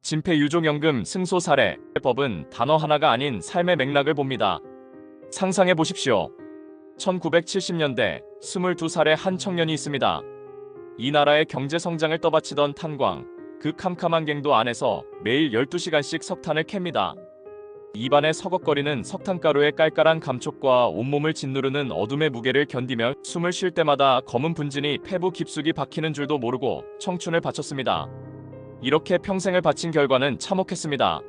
진폐유족연금 승소 사례. 법은 단어 하나가 아닌 삶의 맥락을 봅니다. 상상해 보십시오. 1970년대 22살의 한 청년이 있습니다. 이 나라의 경제 성장을 떠받치던 탄광, 그 캄캄한 갱도 안에서 매일 12시간씩 석탄을 캡니다. 입안에 서걱거리는 석탄가루의 깔깔한 감촉과 온몸을 짓누르는 어둠의 무게를 견디며 숨을 쉴 때마다 검은 분진이 폐부 깊숙이 박히는 줄도 모르고 청춘을 바쳤습니다. 이렇게 평생을 바친 결과는 참혹했습니다.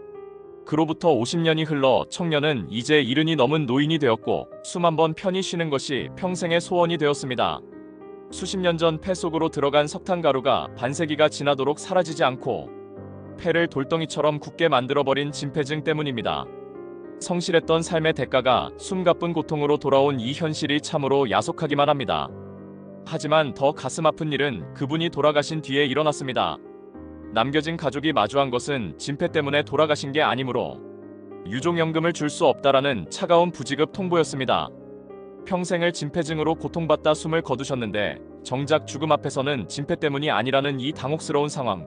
그로부터 50년이 흘러 청년은 이제 70이 넘은 노인이 되었고 숨 한 번 편히 쉬는 것이 평생의 소원이 되었습니다. 수십 년 전 폐 속으로 들어간 석탄가루가 반세기가 지나도록 사라지지 않고 폐를 돌덩이처럼 굳게 만들어버린 진폐증 때문입니다. 성실했던 삶의 대가가 숨가쁜 고통으로 돌아온 이 현실이 참으로 야속하기만 합니다. 하지만 더 가슴 아픈 일은 그분이 돌아가신 뒤에 일어났습니다. 남겨진 가족이 마주한 것은 진폐 때문에 돌아가신 게 아니므로 유족연금을 줄 수 없다라는 차가운 부지급 통보였습니다. 평생을 진폐증으로 고통받다 숨을 거두셨는데 정작 죽음 앞에서는 진폐 때문이 아니라는 이 당혹스러운 상황.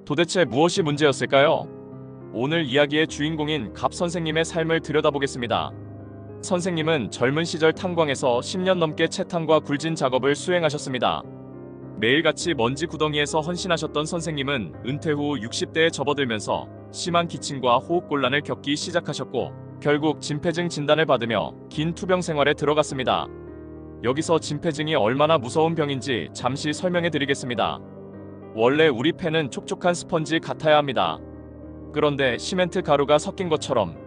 도대체 무엇이 문제였을까요? 오늘 이야기의 주인공인 갑 선생님의 삶을 들여다보겠습니다. 선생님은 젊은 시절 탄광에서 10년 넘게 채탄과 굴진 작업을 수행하셨습니다. 매일같이 먼지 구덩이에서 헌신하셨던 선생님은 은퇴 후 60대에 접어들면서 심한 기침과 호흡곤란을 겪기 시작하셨고 결국 진폐증 진단을 받으며 긴 투병 생활에 들어갔습니다. 여기서 진폐증이 얼마나 무서운 병인지 잠시 설명해 드리겠습니다. 원래 우리 폐는 촉촉한 스펀지 같아야 합니다. 그런데 시멘트 가루가 섞인 것처럼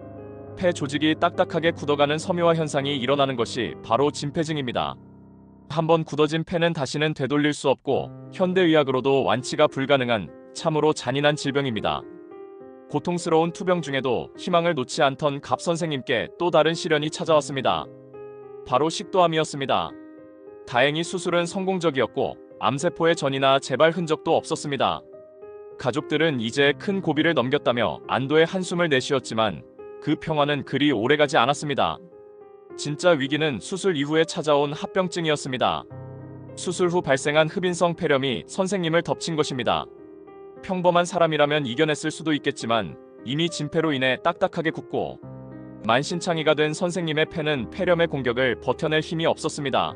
폐 조직이 딱딱하게 굳어가는 섬유화 현상이 일어나는 것이 바로 진폐증입니다. 한번 굳어진 폐는 다시는 되돌릴 수 없고 현대의학으로도 완치가 불가능한 참으로 잔인한 질병입니다. 고통스러운 투병 중에도 희망을 놓지 않던 갑 선생님께 또 다른 시련이 찾아왔습니다. 바로 식도암이었습니다. 다행히 수술은 성공적이었고 암세포의 전이나 재발 흔적도 없었습니다. 가족들은 이제 큰 고비를 넘겼다며 안도의 한숨을 내쉬었지만 그 평화는 그리 오래가지 않았습니다. 진짜 위기는 수술 이후에 찾아온 합병증이었습니다. 수술 후 발생한 흡인성 폐렴이 선생님을 덮친 것입니다. 평범한 사람이라면 이겨냈을 수도 있겠지만 이미 진폐로 인해 딱딱하게 굳고 만신창이가 된 선생님의 폐는 폐렴의 공격을 버텨낼 힘이 없었습니다.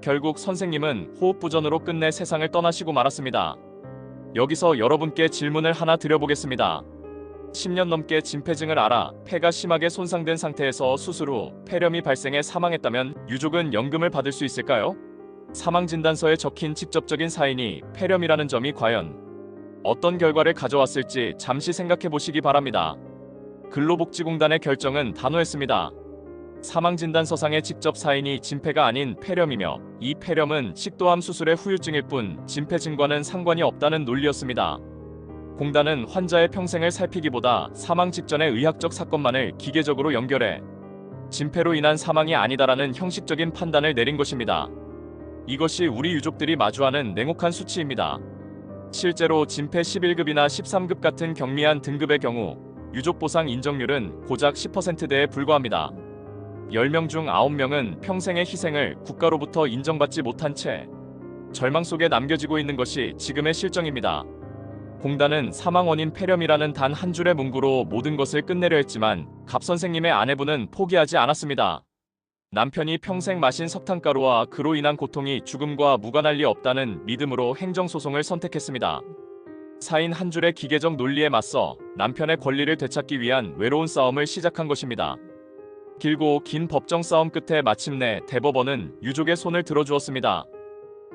결국 선생님은 호흡부전으로 끝내 세상을 떠나시고 말았습니다. 여기서 여러분께 질문을 하나 드려보겠습니다. 10년 넘게 진폐증을 앓아 폐가 심하게 손상된 상태에서 수술 후 폐렴이 발생해 사망했다면 유족은 연금을 받을 수 있을까요? 사망진단서에 적힌 직접적인 사인이 폐렴이라는 점이 과연 어떤 결과를 가져왔을지 잠시 생각해 보시기 바랍니다. 근로복지공단의 결정은 단호했습니다. 사망진단서상의 직접 사인이 진폐가 아닌 폐렴이며 이 폐렴은 식도암 수술의 후유증일 뿐 진폐증과는 상관이 없다는 논리였습니다. 공단은 환자의 평생을 살피기보다 사망 직전의 의학적 사건만을 기계적으로 연결해 진폐로 인한 사망이 아니다라는 형식적인 판단을 내린 것입니다. 이것이 우리 유족들이 마주하는 냉혹한 수치입니다. 실제로 진폐 11급이나 13급 같은 경미한 등급의 경우 유족보상 인정률은 고작 10%대에 불과합니다. 10명 중 9명은 평생의 희생을 국가로부터 인정받지 못한 채 절망 속에 남겨지고 있는 것이 지금의 실정입니다. 공단은 사망 원인 폐렴이라는 단 한 줄의 문구로 모든 것을 끝내려 했지만 갑 선생님의 아내분은 포기하지 않았습니다. 남편이 평생 마신 석탄가루와 그로 인한 고통이 죽음과 무관할 리 없다는 믿음으로 행정소송을 선택했습니다. 사인 한 줄의 기계적 논리에 맞서 남편의 권리를 되찾기 위한 외로운 싸움을 시작한 것입니다. 길고 긴 법정 싸움 끝에 마침내 대법원은 유족의 손을 들어주었습니다.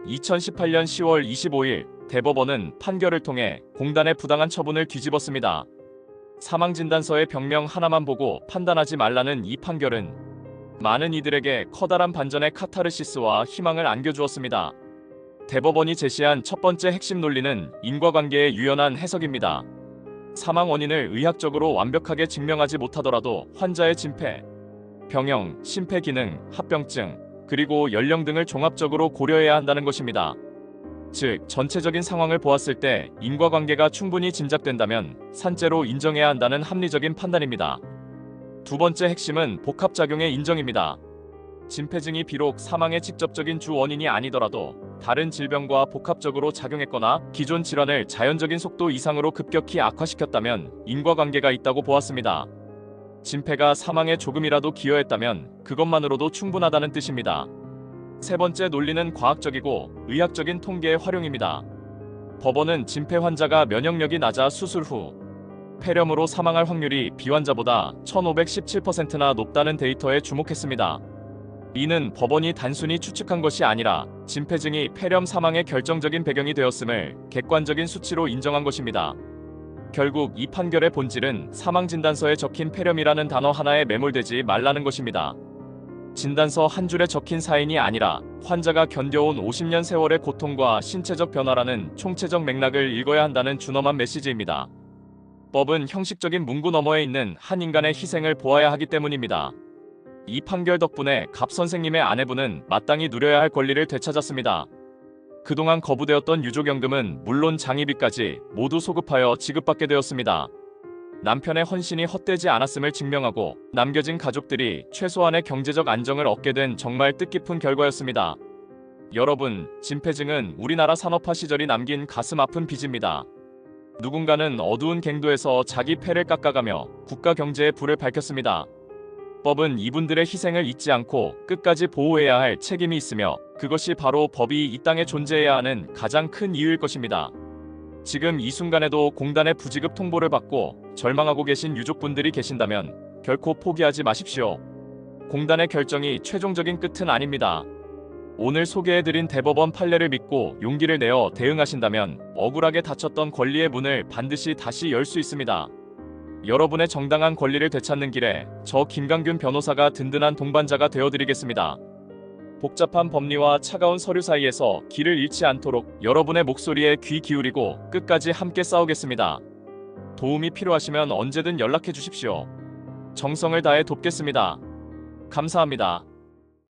2018년 10월 25일 대법원은 판결을 통해 공단의 부당한 처분을 뒤집었습니다. 사망진단서의 병명 하나만 보고 판단하지 말라는 이 판결은 많은 이들에게 커다란 반전의 카타르시스와 희망을 안겨주었습니다. 대법원이 제시한 첫 번째 핵심 논리는 인과관계의 유연한 해석입니다. 사망 원인을 의학적으로 완벽하게 증명하지 못하더라도 환자의 진폐, 병형, 심폐기능, 합병증, 그리고 연령 등을 종합적으로 고려해야 한다는 것입니다. 즉, 전체적인 상황을 보았을 때 인과관계가 충분히 짐작된다면 산재로 인정해야 한다는 합리적인 판단입니다. 두 번째 핵심은 복합작용의 인정입니다. 진폐증이 비록 사망의 직접적인 주 원인이 아니더라도 다른 질병과 복합적으로 작용했거나 기존 질환을 자연적인 속도 이상으로 급격히 악화시켰다면 인과관계가 있다고 보았습니다. 진폐가 사망에 조금이라도 기여했다면 그것만으로도 충분하다는 뜻입니다. 세 번째 논리는 과학적이고 의학적인 통계의 활용입니다. 법원은 진폐 환자가 면역력이 낮아 수술 후 폐렴으로 사망할 확률이 비환자보다 1517%나 높다는 데이터에 주목했습니다. 이는 법원이 단순히 추측한 것이 아니라 진폐증이 폐렴 사망의 결정적인 배경이 되었음을 객관적인 수치로 인정한 것입니다. 결국 이 판결의 본질은 사망진단서에 적힌 폐렴이라는 단어 하나에 매몰되지 말라는 것입니다. 진단서 한 줄에 적힌 사인이 아니라 환자가 견뎌온 50년 세월의 고통과 신체적 변화라는 총체적 맥락을 읽어야 한다는 준엄한 메시지입니다. 법은 형식적인 문구 너머에 있는 한 인간의 희생을 보아야 하기 때문입니다. 이 판결 덕분에 갑 선생님의 아내분은 마땅히 누려야 할 권리를 되찾았습니다. 그동안 거부되었던 유족연금은 물론 장의비까지 모두 소급하여 지급받게 되었습니다. 남편의 헌신이 헛되지 않았음을 증명하고 남겨진 가족들이 최소한의 경제적 안정을 얻게 된 정말 뜻깊은 결과였습니다. 여러분, 진폐증은 우리나라 산업화 시절이 남긴 가슴 아픈 빚입니다. 누군가는 어두운 갱도에서 자기 폐를 깎아가며 국가 경제에 불을 밝혔습니다. 법은 이분들의 희생을 잊지 않고 끝까지 보호해야 할 책임이 있으며 그것이 바로 법이 이 땅에 존재해야 하는 가장 큰 이유일 것입니다. 지금 이 순간에도 공단의 부지급 통보를 받고 절망하고 계신 유족분들이 계신다면 결코 포기하지 마십시오. 공단의 결정이 최종적인 끝은 아닙니다. 오늘 소개해드린 대법원 판례를 믿고 용기를 내어 대응하신다면 억울하게 닫혔던 권리의 문을 반드시 다시 열 수 있습니다. 여러분의 정당한 권리를 되찾는 길에 저 김강균 변호사가 든든한 동반자가 되어드리겠습니다. 복잡한 법리와 차가운 서류 사이에서 길을 잃지 않도록 여러분의 목소리에 귀 기울이고 끝까지 함께 싸우겠습니다. 도움이 필요하시면 언제든 연락해 주십시오. 정성을 다해 돕겠습니다. 감사합니다.